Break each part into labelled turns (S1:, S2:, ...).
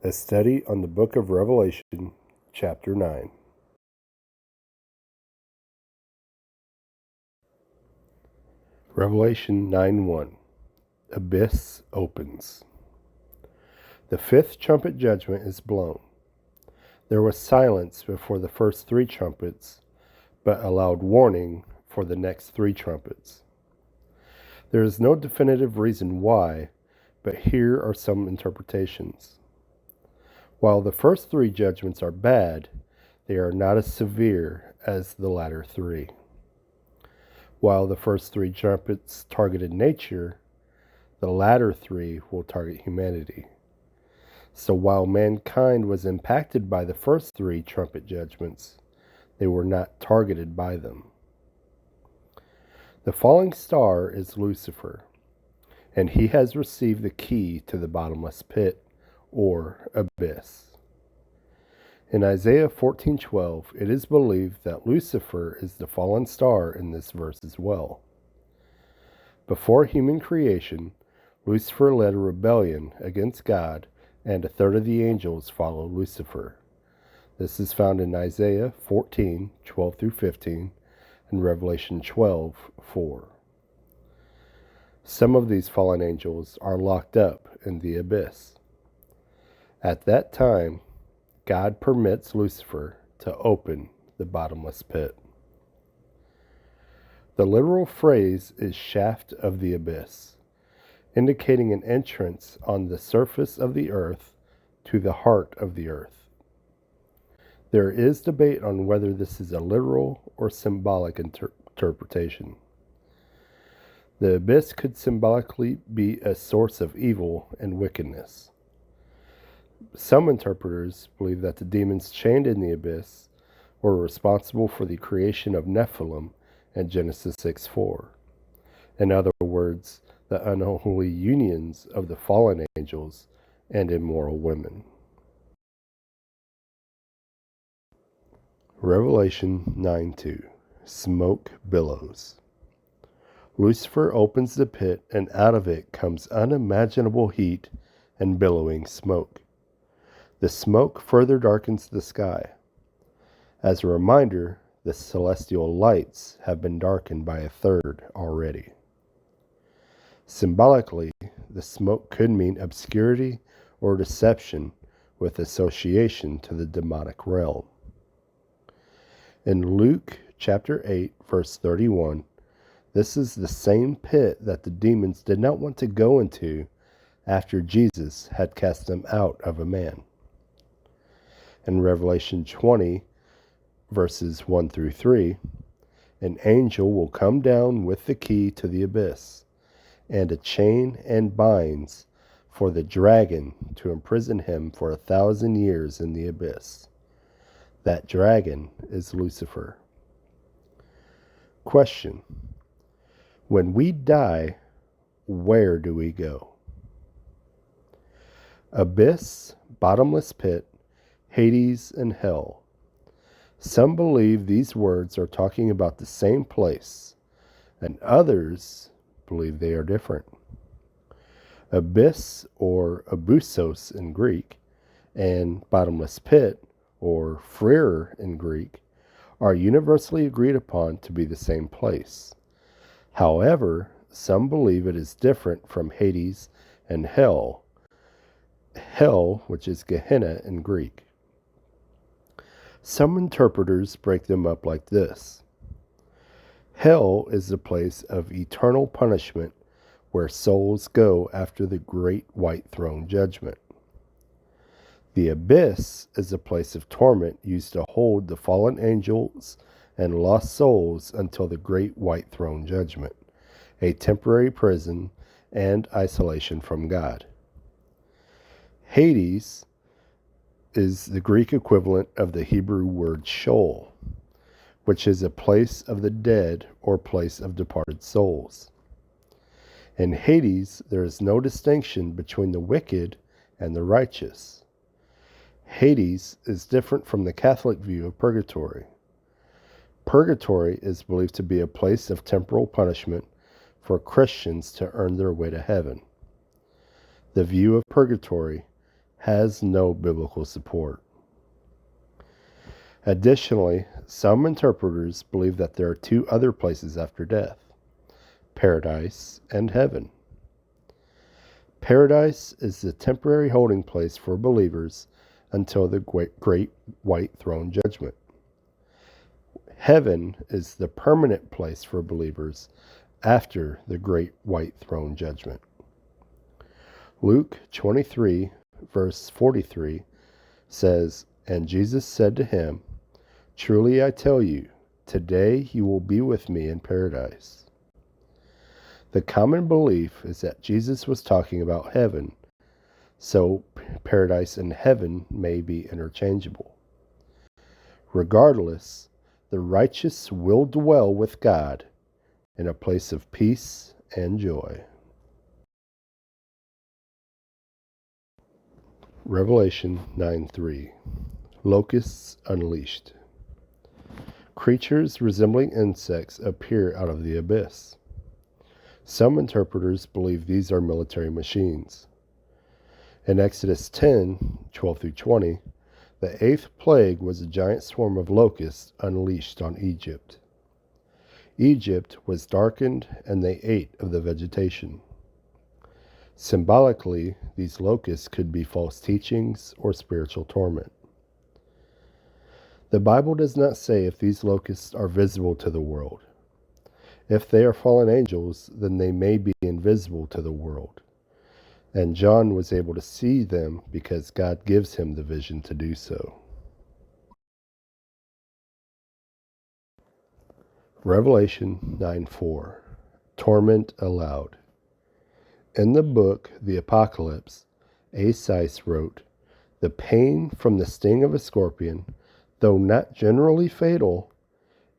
S1: A study on the book of Revelation, chapter 9. Revelation 9:1. Abyss opens. The fifth trumpet judgment is blown. There was silence before the first three trumpets, but a loud warning for the next three trumpets. There is no definitive reason why, but here are some interpretations. While the first three judgments are bad, they are not as severe as the latter three. While the first three trumpets targeted nature, the latter three will target humanity. So while mankind was impacted by the first three trumpet judgments, they were not targeted by them. The falling star is Lucifer, and he has received the key to the bottomless pit, or abyss. In Isaiah 14:12, it is believed that Lucifer is the fallen star in this verse as well. Before human creation, Lucifer led a rebellion against God, and a third of the angels followed Lucifer. This is found in Isaiah 14:12-15 and Revelation 12:4. Some of these fallen angels are locked up in the abyss. At that time, God permits Lucifer to open the bottomless pit. The literal phrase is shaft of the abyss, indicating an entrance on the surface of the earth to the heart of the earth. There is debate on whether this is a literal or symbolic interpretation. The abyss could symbolically be a source of evil and wickedness. Some interpreters believe that the demons chained in the abyss were responsible for the creation of Nephilim in Genesis 6:4. In other words, the unholy unions of the fallen angels and immoral women. Revelation 9:2. Smoke billows. Lucifer opens the pit, and out of it comes unimaginable heat and billowing smoke. The smoke further darkens the sky. As a reminder, the celestial lights have been darkened by a third already. Symbolically, the smoke could mean obscurity or deception with association to the demonic realm. In Luke chapter 8, verse 31, this is the same pit that the demons did not want to go into after Jesus had cast them out of a man. In Revelation 20, verses 1-3, an angel will come down with the key to the abyss, and a chain and binds for the dragon to imprison him for 1,000 years in the abyss. That dragon is Lucifer. Question: when we die, where do we go? Abyss, bottomless pit, Hades, and hell. Some believe these words are talking about the same place, and others believe they are different. Abyss, or abyssos in Greek, and bottomless pit, or phreer in Greek, are universally agreed upon to be the same place. However, some believe it is different from Hades and hell, which is Gehenna in Greek. Some interpreters break them up like this. Hell is the place of eternal punishment where souls go after the great white throne judgment. The abyss is a place of torment used to hold the fallen angels and lost souls until the great white throne judgment, a temporary prison and isolation from God. Hades is the Greek equivalent of the Hebrew word Sheol, which is a place of the dead or place of departed souls. In Hades, there is no distinction between the wicked and the righteous. Hades is different from the Catholic view of purgatory. Purgatory is believed to be a place of temporal punishment for Christians to earn their way to heaven. The view of purgatory has no biblical support. Additionally, some interpreters believe that there are two other places after death: paradise and heaven. Paradise is the temporary holding place for believers until the great white throne judgment. Heaven is the permanent place for believers after the great white throne judgment. Luke 23, verse 43 says, "And Jesus said to him, 'Truly I tell you, today you will be with me in paradise.'" The common belief is that Jesus was talking about heaven, so paradise and heaven may be interchangeable. Regardless, the righteous will dwell with God in a place of peace and joy. Revelation 9:3. Locusts unleashed. Creatures resembling insects appear out of the abyss. Some interpreters believe these are military machines. In Exodus 10:12-20, the 8th plague was a giant swarm of locusts unleashed on Egypt. Egypt was darkened and they ate of the vegetation. Symbolically, these locusts could be false teachings or spiritual torment. The Bible does not say if these locusts are visible to the world. If they are fallen angels, then they may be invisible to the world. And John was able to see them because God gives him the vision to do so. Revelation 9:4. Torment allowed. In the book The Apocalypse, Assize wrote, "The pain from the sting of a scorpion, though not generally fatal,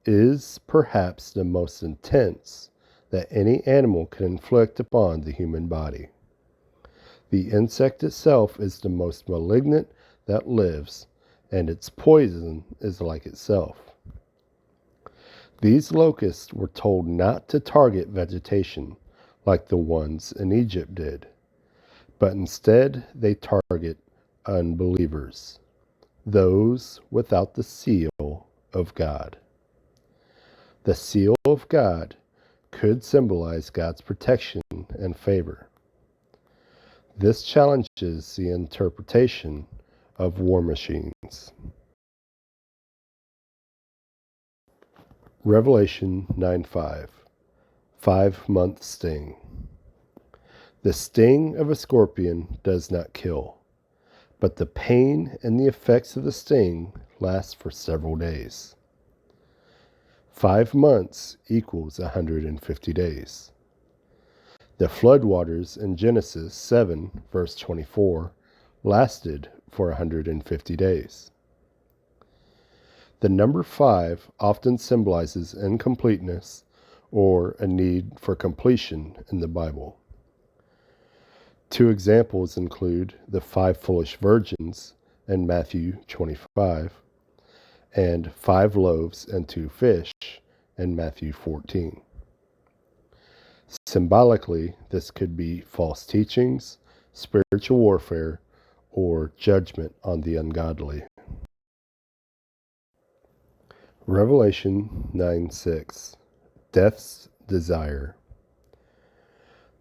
S1: is perhaps the most intense that any animal can inflict upon the human body. The insect itself is the most malignant that lives, and its poison is like itself." These locusts were told not to target vegetation like the ones in Egypt did, but instead they target unbelievers, those without the seal of God. The seal of God could symbolize God's protection and favor. This challenges the interpretation of war machines. Revelation 9:5. 5-month sting. The sting of a scorpion does not kill, but the pain and the effects of the sting last for several days. 5 months equals 150 days. The floodwaters in Genesis 7, verse 24, lasted for 150 days. The number 5 often symbolizes incompleteness or a need for completion in the Bible. 2 examples include the 5 foolish virgins in Matthew 25 and 5 loaves and 2 fish in Matthew 14. Symbolically, this could be false teachings, spiritual warfare, or judgment on the ungodly. Revelation 9:6. Death's desire.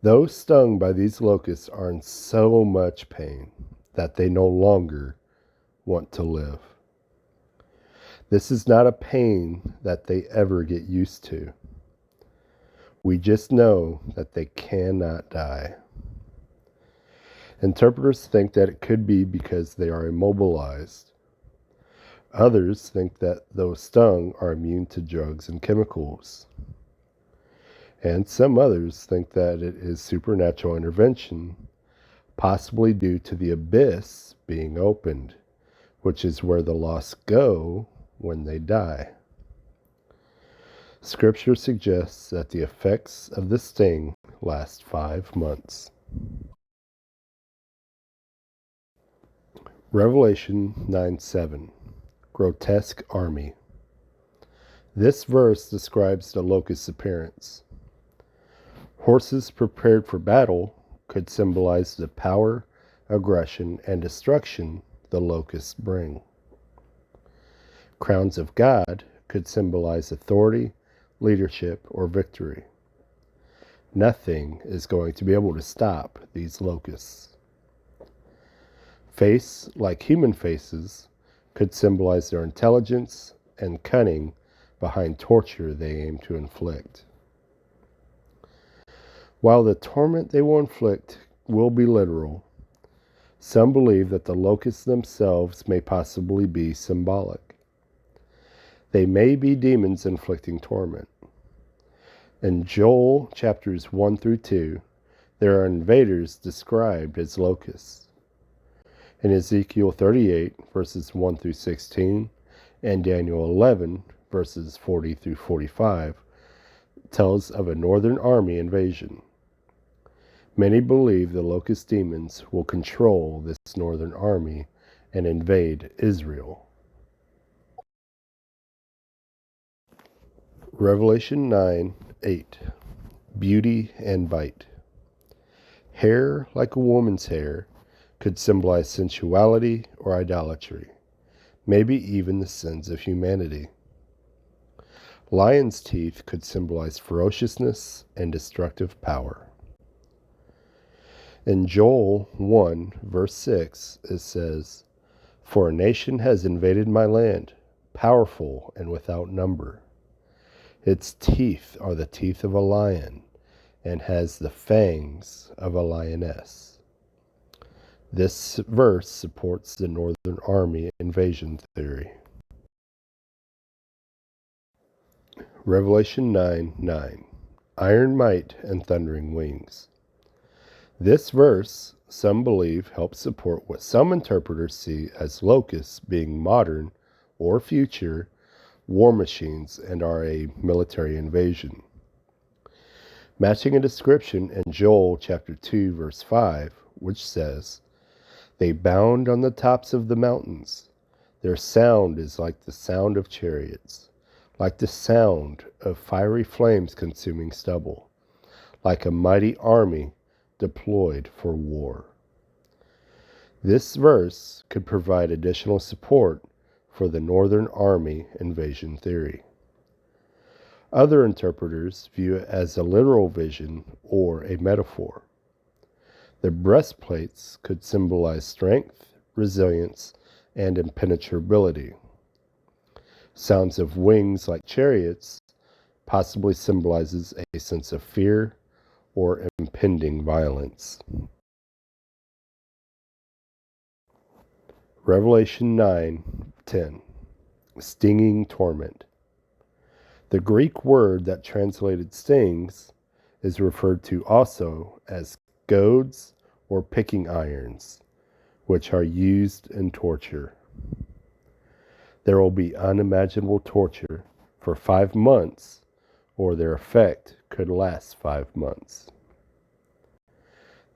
S1: Those stung by these locusts are in so much pain that they no longer want to live. This is not a pain that they ever get used to. We just know that they cannot die. Interpreters think that it could be because they are immobilized. Others think that those stung are immune to drugs and chemicals. And some others think that it is supernatural intervention, possibly due to the abyss being opened, which is where the lost go when they die. Scripture suggests that the effects of the sting last 5 months. Revelation 9:7. Grotesque army. This verse describes the locust's appearance. Horses prepared for battle could symbolize the power aggression, and destruction the locusts bring. Crowns of God could symbolize authority, leadership, or victory. Nothing is going to be able to stop these locusts. Face, like human faces, could symbolize their intelligence and cunning behind torture they aim to inflict. While the torment they will inflict will be literal, some believe that the locusts themselves may possibly be symbolic. They may be demons inflicting torment. In Joel chapters 1 through 2, there are invaders described as locusts. In Ezekiel 38, verses 1 through 16, and Daniel 11, verses 40 through 45, tells of a northern army invasion. Many believe the locust demons will control this northern army and invade Israel. Revelation 9:8. Beauty and bite. Hair like a woman's hair could symbolize sensuality or idolatry, maybe even the sins of humanity. Lion's teeth could symbolize ferociousness and destructive power. In Joel 1, verse 6, it says, "For a nation has invaded my land, powerful and without number. Its teeth are the teeth of a lion, and has the fangs of a lioness." This verse supports the Northern Army invasion theory. Revelation 9:9. Iron might and thundering wings. This verse, some believe, helps support what some interpreters see as locusts being modern or future war machines and are a military invasion. Matching a description in Joel chapter 2, verse 5, which says, "They bound on the tops of the mountains. Their sound is like the sound of chariots, like the sound of fiery flames consuming stubble, like a mighty army deployed for war." This verse could provide additional support for the Northern Army invasion theory. Other interpreters view it as a literal vision or a metaphor. The breastplates could symbolize strength, resilience, and impenetrability. Sounds of wings like chariots possibly symbolizes a sense of fear or impending violence. Revelation 9:10. Stinging torment. The Greek word that translated stings is referred to also as goads or picking irons, which are used in torture. There will be unimaginable torture for 5 months, or their effect could last 5 months.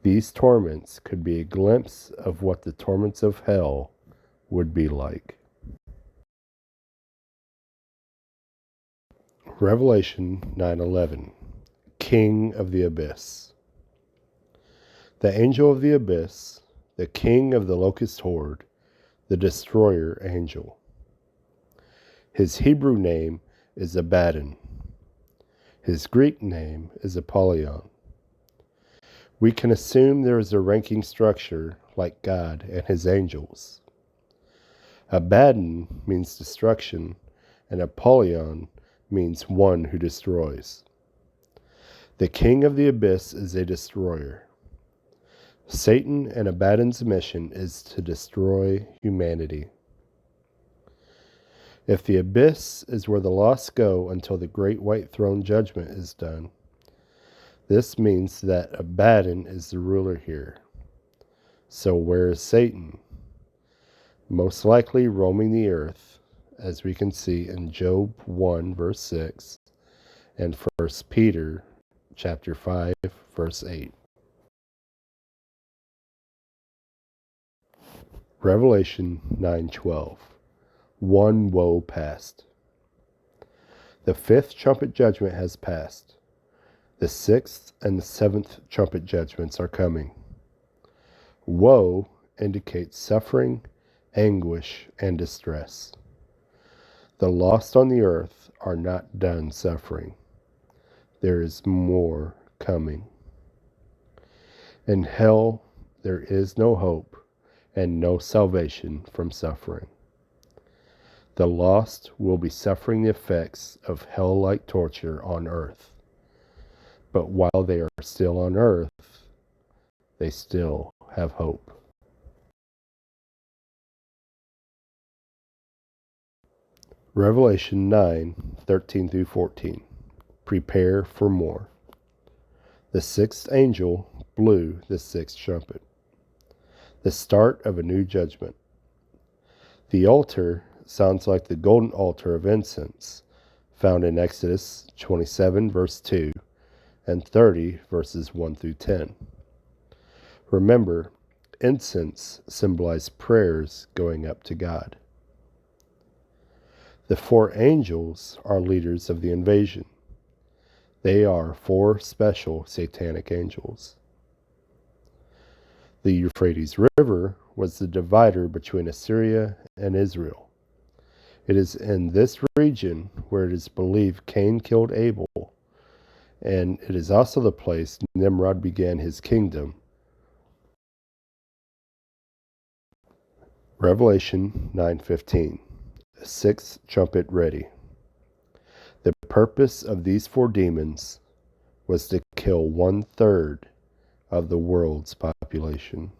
S1: These torments could be a glimpse of what the torments of hell would be like. Revelation 9:11. King of the Abyss. The angel of the abyss, the king of the locust horde, the destroyer angel. His Hebrew name is Abaddon. His Greek name is Apollyon. We can assume there is a ranking structure like God and his angels. Abaddon means destruction, and Apollyon means one who destroys. The king of the abyss is a destroyer. Satan and Abaddon's mission is to destroy humanity. If the abyss is where the lost go until the great white throne judgment is done, this means that Abaddon is the ruler here. So where is Satan? Most likely roaming the earth, as we can see in Job 1, verse 6, and 1 Peter chapter 5, verse 8. Revelation 9:12. One woe past. The 5th trumpet judgment has passed. The 6th and the 7th trumpet judgments are coming. Woe indicates suffering, anguish, and distress. The lost on the earth are not done suffering. There is more coming. In hell, there is no hope and no salvation from suffering. The lost will be suffering the effects of hell-like torture on earth. But while they are still on earth, they still have hope. Revelation 9:13 through 14. Prepare for more. The sixth angel blew the sixth trumpet. The start of a new judgment. The altar sounds like the golden altar of incense found in Exodus 27 verse 2 and 30 verses 1 through 10. Remember, incense symbolized prayers going up to God. The four angels are leaders of the invasion. They are four special satanic angels. The Euphrates River was the divider between Assyria and Israel. It is in this region where it is believed Cain killed Abel, and it is also the place Nimrod began his kingdom. Revelation 9:15. The sixth trumpet ready. The purpose of these four demons was to kill 1/3 of the world's population.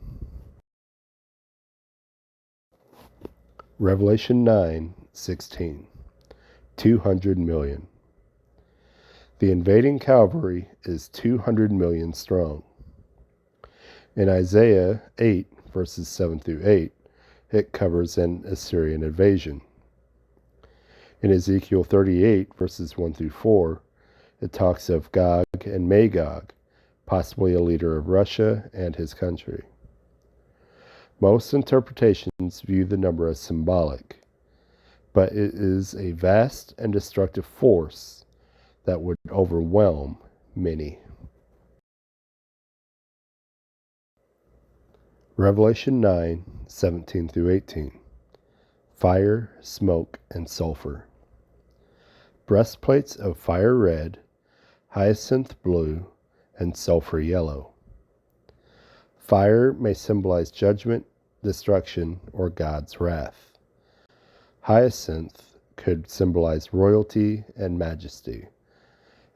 S1: Revelation 9:16. 200 million. The invading cavalry is 200 million strong. In Isaiah 8, verses 7 through 8, it covers an Assyrian invasion. In Ezekiel 38, verses 1 through 4, it talks of Gog and Magog, possibly a leader of Russia and his country. Most interpretations view the number as symbolic, but it is a vast and destructive force that would overwhelm many. Revelation 9:17 through 18. Fire, smoke, and sulfur. Breastplates of fire red, hyacinth blue, and sulfur yellow. Fire may symbolize judgment, destruction, or God's wrath. Hyacinth could symbolize royalty and majesty.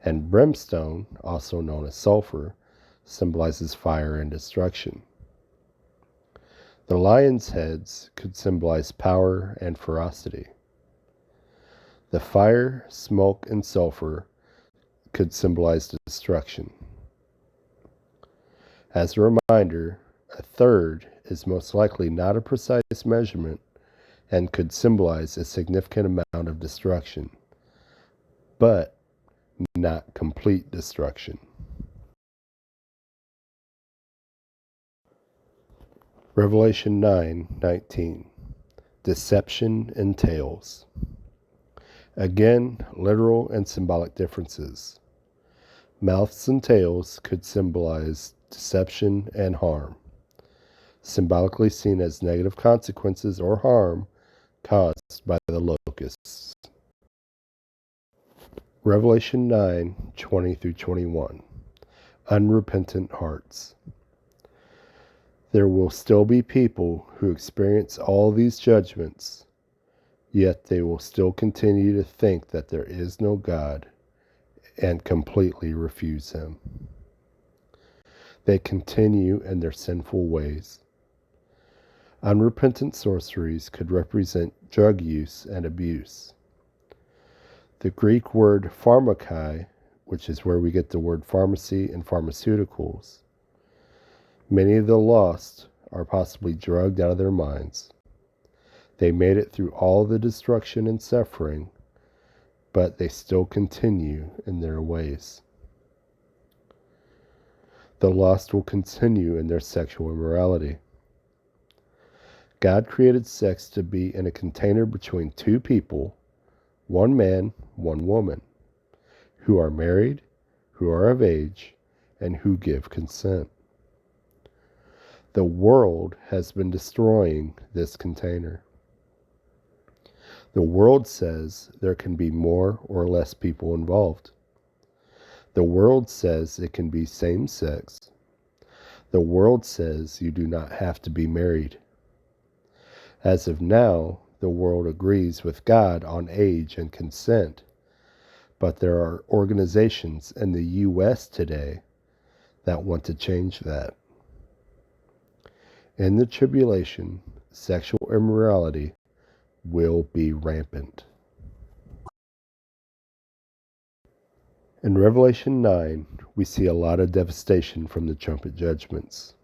S1: And brimstone, also known as sulfur, symbolizes fire and destruction. The lion's heads could symbolize power and ferocity. The fire, smoke, and sulfur could symbolize destruction. As a reminder, 1/3 is most likely not a precise measurement and could symbolize a significant amount of destruction, but not complete destruction. Revelation 9:19. Deception entails. Again, literal and symbolic differences. Mouths and tails could symbolize deception and harm, symbolically seen as negative consequences or harm caused by the locusts. Revelation 9:20 through 21. Unrepentant hearts. There will still be people who experience all these judgments, yet they will still continue to think that there is no God and completely refuse Him. They continue in their sinful ways. Unrepentant sorceries could represent drug use and abuse. The Greek word pharmakai, which is where we get the word pharmacy and pharmaceuticals. Many of the lost are possibly drugged out of their minds. They made it through all the destruction and suffering, but they still continue in their ways. The lost will continue in their sexual immorality. God created sex to be in a container between two people, one man, one woman, who are married, who are of age, and who give consent. The world has been destroying this container. The world says there can be more or less people involved. The world says it can be same sex. The world says you do not have to be married. As of now, the world agrees with God on age and consent, but there are organizations in the U.S. today that want to change that. In the tribulation, sexual immorality will be rampant. In Revelation 9, we see a lot of devastation from the trumpet judgments.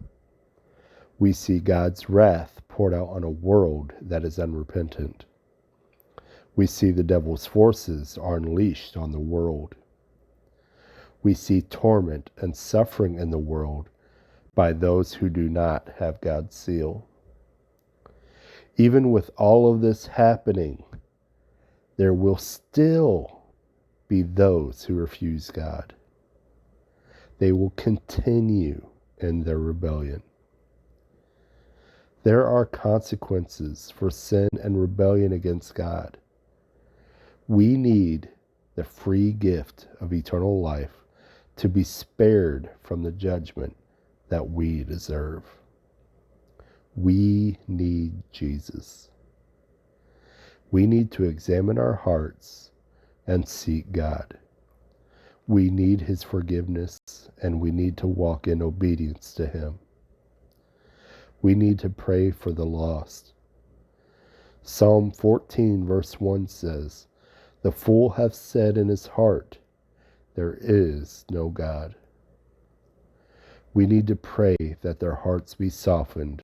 S1: We see God's wrath poured out on a world that is unrepentant. We see the devil's forces are unleashed on the world. We see torment and suffering in the world by those who do not have God's seal. Even with all of this happening, there will still be those who refuse God. They will continue in their rebellion. There are consequences for sin and rebellion against God. We need the free gift of eternal life to be spared from the judgment that we deserve. We need Jesus. We need to examine our hearts and seek God. We need His forgiveness, and we need to walk in obedience to Him. We need to pray for the lost. Psalm 14 verse 1 says, "The fool hath said in his heart, there is no God." We need to pray that their hearts be softened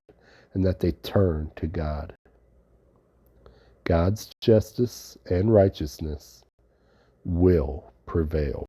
S1: and that they turn to God. God's justice and righteousness will prevail.